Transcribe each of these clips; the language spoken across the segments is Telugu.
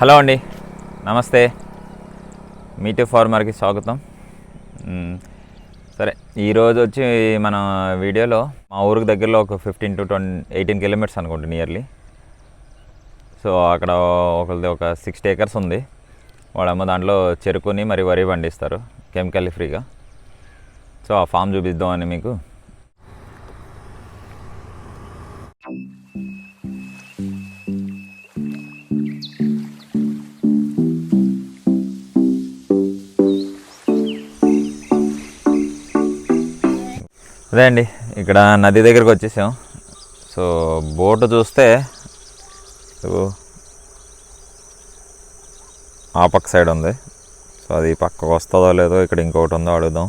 హలో అండి, నమస్తే. మీటు ఫార్మర్కి స్వాగతం. సరే, ఈరోజు వచ్చి మన వీడియోలో మా ఊరికి దగ్గరలో ఒక 15 to 18 కిలోమీటర్స్ అనుకుంటా నియర్లీ. సో అక్కడ ఒకరిది ఒక 60 acres ఉంది. వాళ్ళమ్మ దాంట్లో చెరుకుని మరి వరి పండిస్తారు కెమికల్ ఫ్రీగా. సో ఆ ఫామ్ చూపిద్దామని మీకు. అదే అండి, ఇక్కడ నది దగ్గరికి వచ్చేసాం. సో బోటు చూస్తే ఆ పక్క సైడ్ ఉంది. సో అది పక్కకు వస్తుందో లేదో, ఇక్కడ ఇంకొకటి ఉందో అడుగుదాం.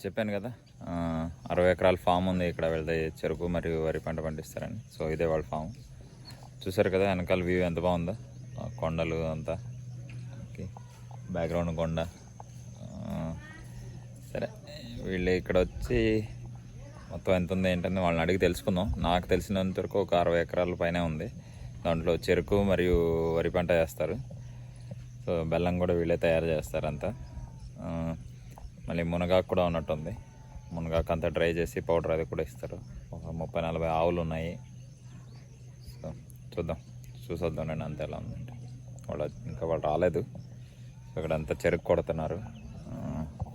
చెప్పాను కదా, 60 ఎకరాల ఫామ్ ఉంది. ఇక్కడ వెళ్తే చెరుకు మరియు వరి పంట పండిస్తారని. సో ఇదే వాళ్ళ ఫామ్. చూసారు కదా వెనకాల వ్యూ ఎంత బాగుందో, కొండలు అంతా, బ్యాక్గ్రౌండ్ కొండ. సరే, వీళ్ళు ఇక్కడ వచ్చి మొత్తం ఎంత ఉంది ఏంటని వాళ్ళని అడిగి తెలుసుకుందాం. నాకు తెలిసినంత వరకు ఒక 60 ఎకరాల పైనే ఉంది. దాంట్లో చెరుకు మరియు వరి పంట చేస్తారు. సో బెల్లం కూడా వీళ్ళే తయారు చేస్తారంతా. మళ్ళీ మునగాకు కూడా ఉన్నట్టుంది. మునగాకు అంతా డ్రై చేసి పౌడర్ అది కూడా ఇస్తారు. ఒక 30-40 ఆవులు ఉన్నాయి. సో చూసొద్దాం నేను అంత ఎలా ఉందంటే. వాళ్ళు రాలేదు. సో ఇక్కడ అంతా చెరుకు కొడుతున్నారు.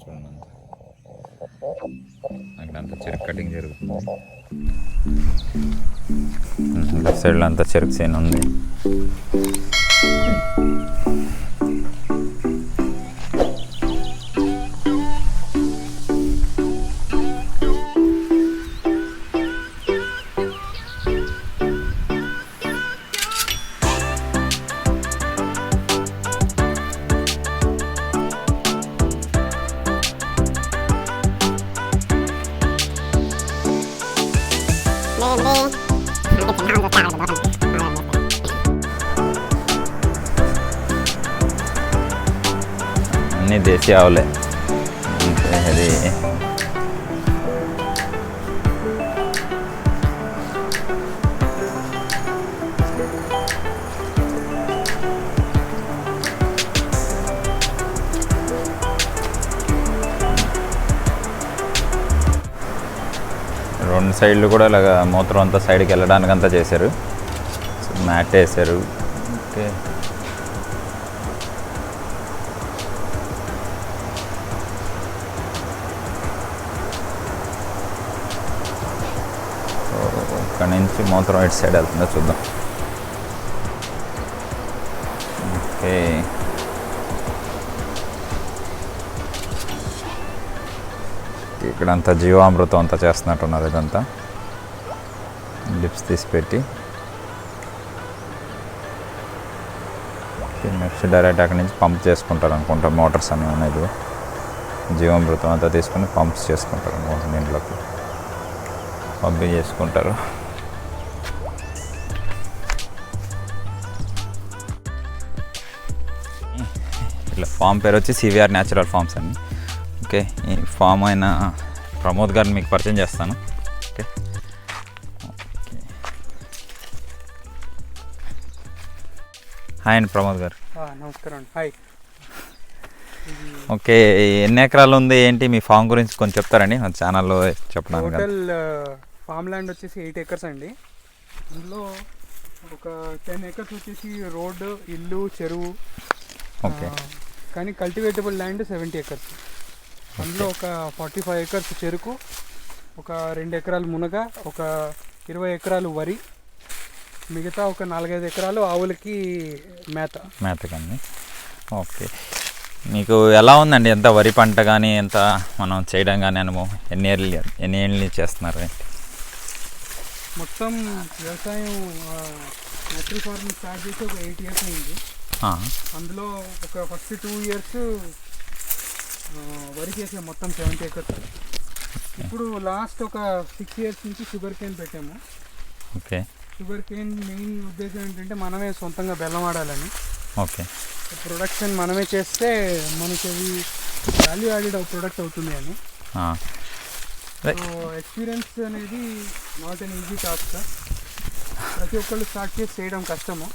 చూడండి, అక్కడ అంతా చెరుకు కటింగ్ జరుగుతుంది. లెఫ్ట్ సైడ్లో అంతా చెరుకు సీన్ ఉంది. Maybe. అన్నీ దేశీ ఆవులే. అది రెండు సైడ్లు కూడా ఇలాగ మూత్రం అంతా సైడ్కి వెళ్ళడానికి అంతా చేశారు. మ్యాట్ వేసారు. ఓకే, ఇక్కడ నుంచి మూత్రం ఇటు సైడ్ వెళ్తుందో చూద్దాం. ఓకే, ఇక్కడంతా జీవామృతం అంతా చేస్తున్నట్టున్నారు. ఇదంతా లిప్స్ తీసి పెట్టి నెక్స్ట్ డైరెక్ట్ అక్కడి నుంచి పంప్ చేసుకుంటారు అనుకుంటా. మోటార్స్ అన్నీ ఉన్నాయి. జీవామృతం అంతా తీసుకుని పంప్స్ చేసుకుంటారు అనుకుంటా. దీంట్లోకి పంపింగ్ చేసుకుంటారు. ఇట్లా ఫామ్ పేరు వచ్చి సివిఆర్ న్యాచురల్ ఫార్మ్స్ అండి. ఓకే, ఈ ఫామ్ అయిన ప్రమోద్ గారిని మీకు పరిచయం చేస్తాను. ఓకే, హాయ్ అండి ప్రమోద్ గారు. నమస్కారం అండి. హాయ్. ఓకే, ఎన్ని ఎకరాలు ఉంది ఏంటి మీ ఫామ్ గురించి కొంచెం చెప్తారండి మన ఛానల్లో చెప్పడానికి? టోటల్ ఫామ్ ల్యాండ్ వచ్చేసి 8 acres అండి. అందులో ఒక 10 acres వచ్చేసి రోడ్డు, ఇల్లు, చెరువు. ఓకే, కానీ కల్టివేటబుల్ ల్యాండ్ 70 acres. అందులో ఒక 45 acres చెరుకు, ఒక 2 ఎకరాలు మునగ, ఒక 20 ఎకరాలు వరి, మిగతా ఒక 4-5 ఎకరాలు ఆవులకి మేత కానీ. ఓకే, మీకు ఎలా ఉందండి ఎంత వరి పంట కానీ ఎంత మనం చేయడం కానీ అనుభవం? ఎన్ని ఏళ్ళు చేస్తున్నారు? మొత్తం వ్యవసాయం న్యాచురల్ ఫార్మింగ్ స్టార్ట్ చేసి ఒక 8 years అయింది. అందులో ఒక ఫస్ట్ 2 years వరి చేసాం, మొత్తం 70 acres. ఇప్పుడు లాస్ట్ ఒక 6 years నుంచి షుగర్కేన్ పెట్టాము. ఓకే, షుగర్కేన్ మెయిన్ ఉద్దేశం ఏంటంటే మనమే సొంతంగా బెల్లం ఆడాలని. ఓకే, ప్రొడక్షన్ మనమే చేస్తే మనకి అది వాల్యూ యాడెడ్ ప్రొడక్ట్ అవుతుంది అని. సో ఎక్స్పీరియన్స్ అనేది నాట్ ఎన్ ఈజీ టాస్క్. ప్రతి ఒక్కళ్ళు స్టార్ట్ చేసి చేయడం కష్టము,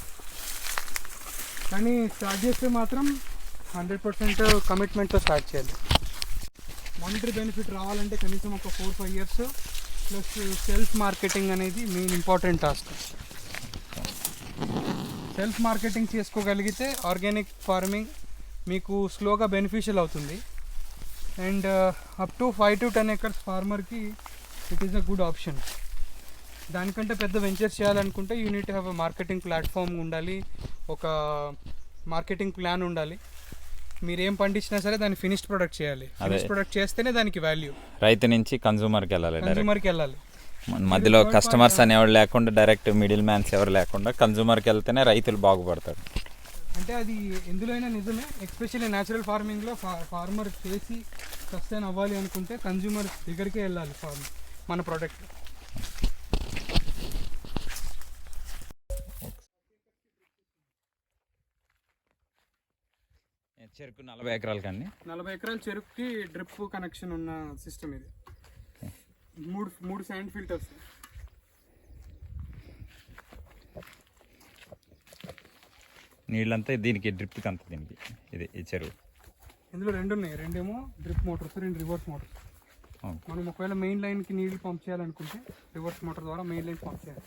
కానీ స్టార్ట్ చేస్తే మాత్రం 100% కమిట్మెంట్తో స్టార్ట్ చేయాలి. మానిటరీ బెనిఫిట్ రావాలంటే కనీసం ఒక 4-5 years ప్లస్ సెల్ఫ్ మార్కెటింగ్ అనేది main important task. Self marketing చేసుకోగలిగితే ఆర్గానిక్ ఫార్మింగ్ మీకు స్లోగా బెనిఫిషియల్ అవుతుంది. And up to 5 to 10 acres ఫార్మర్కి it is a good option. దానికంటే పెద్ద వెంచర్స్ చేయాలనుకుంటే you need to have a marketing platform ఉండాలి, ఒక మార్కెటింగ్ ప్లాన్ ఉండాలి. మీరేం పండించినా సరే దాన్ని ఫినిష్డ్ ప్రొడక్ట్ చేయాలి. ఫినిష్డ్ ప్రొడక్ట్ చేస్తేనే దానికి వాల్యూ. రైతు నుంచి కన్జ్యూమర్కి వెళ్ళాలి. మధ్యలో కస్టమర్స్ అనేవాళ్ళు లేకుండా, డైరెక్ట్ మిడిల్ మ్యాన్స్ ఎవరు లేకుండా కన్జ్యూమర్కి వెళ్తేనే రైతులు బాగుపడతారు. అంటే అది ఎందులో అయినా నిజమే. ఎస్పెషల్లీ న్యాచురల్ ఫార్మింగ్లో ఫార్మర్ చేసి సస్టైన్ అవ్వాలి అనుకుంటే కన్జ్యూమర్ దగ్గరికే వెళ్ళాలి మన ప్రోడక్ట్. చెరుకు 40 ఎకరాలు కండి. 40 ఎకరాల చెరుకుకి డ్రిప్ కనెక్షన్ ఉన్న సిస్టమ్ ఇది. మూడు శాండ్ ఫిల్టర్స్. నీళ్ళంతా దీనికి డ్రిప్కి అంతా దీనికి ఇది ఈ చెరువు. ఇందులో 2 ఉన్నాయి. 2 ఏమో డ్రిప్ మోటార్స్, 2 రివర్స్ మోటార్స్. మనం ఒకవేళ మెయిన్ లైన్కి నీళ్ళు పంప్ చేయాలనుకుంటే రివర్స్ మోటార్ ద్వారా మెయిన్ లైన్ పంప్ చేయాలి.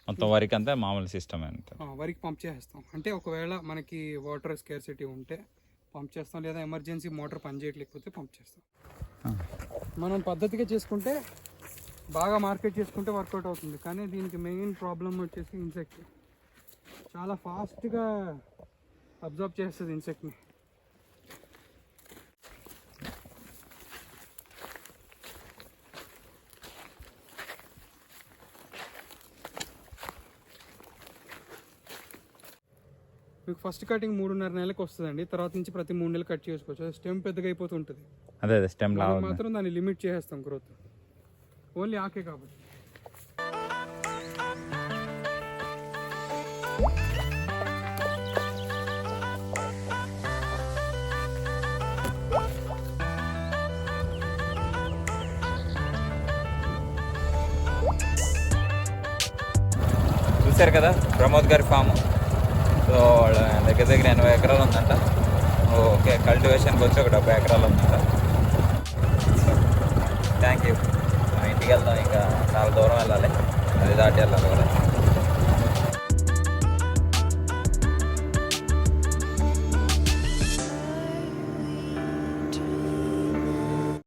మొత్తం వరికి అంతా మామూలు సిస్టమ్ అంతా వరికి పంప్ చేస్తాం. అంటే ఒకవేళ మనకి వాటర్ స్కేర్సిటీ ఉంటే పంప్ చేస్తాం, లేదా ఎమర్జెన్సీ మోటార్ పనిచేయట్లేకపోతే పంప్ చేస్తాం. మనం పద్ధతిగా చేసుకుంటే బాగా మార్కెట్ చేసుకుంటే వర్కౌట్ అవుతుంది. కానీ దీనికి మెయిన్ ప్రాబ్లం వచ్చేసి ఇన్సెక్ట్. చాలా ఫాస్ట్గా అబ్జర్వ్ చేస్తుంది ఇన్సెక్ట్ని. మీకు ఫస్ట్ కటింగ్ 3.5 నెలలకు వస్తుందండి. తర్వాత నుంచి ప్రతి 3 నెలలు కట్ చేసుకోవచ్చు. స్టెమ్ పెద్దగా అయిపోతుంటుంది. అదే స్టెమ్ మాత్రం దాన్ని లిమిట్ చేసేస్తాం గ్రోత్. ఓన్లీ ఆకే కాబట్టి. చూశారు కదా ప్రమోద్ గారి ఫాము. సో వాళ్ళ దగ్గర 80 ఎకరాలు ఉందంట. ఓకే, కల్టివేషన్కి వచ్చి ఒక 70 ఎకరాలు ఉందంట. Thank you. మనం ఇంటికి వెళ్దాం, ఇంకా చాలా దూరం వెళ్ళాలి, అది దాటి వెళ్ళాలి కూడా.